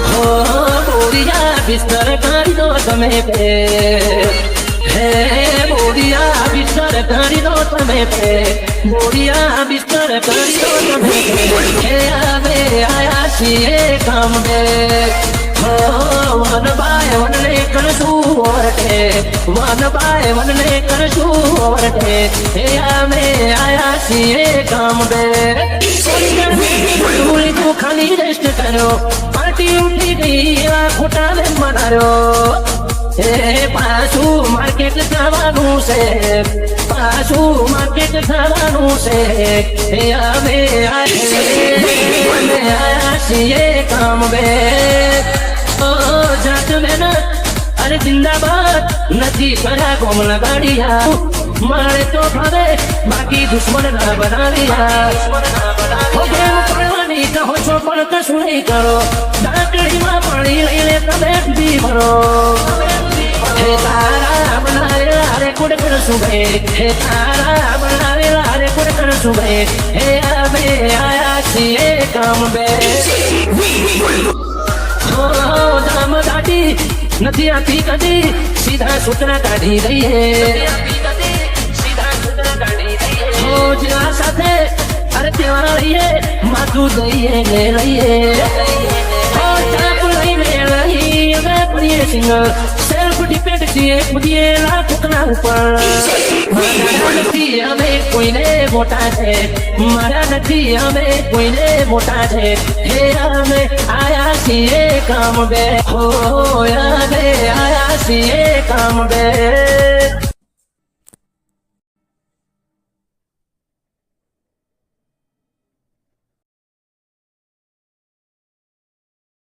बोरिया बिस्तर कर दो समय पे है बोरिया बिस्तर कर दो समय पे बोरिया बिस्तर कर दो समय पे आवे आया सी काम बे वन बाय वन ने करशू ओरटे वन बाय वन ने करशू ओरटे आवे आया सी काम बे तू खाली रेस्ट करो पार्टी उठी गई खोटा में मनारो पासू मार्केट जवानू से पासू मार्केट जवानू से आवे आया सी काम बे ओ जात में ना अरे जिंदाबाद नदी करा कोमल गाड़िया मारे तो भावे बाकी दुश्मन ना बना लिया कहो छो पण कशुं नहीं करो डाकड़ी में पानी लई ले तबे भी भरो हे तारा बनारे लारे कुड़ कर सुबे हे तारा बनारे लारे कुड़ कर सुबे हे आवे आया सी काम बे दाम दाटी नदी आपी कदी सीधा सूचना काढ़ी रही है जिला साथे अरे तेवारा रहिए माथू दइए ले रहिए चाप लई में रही मैं प्रिय सिंगर सेल्फ डिपेंड किए मुझे लाख उतना ऊपर नथी हमें कोई ने मोटा है मारा नथी हमें कोई ने मोटा है हे हमें आया सी काम बे हो याद आया सी काम बे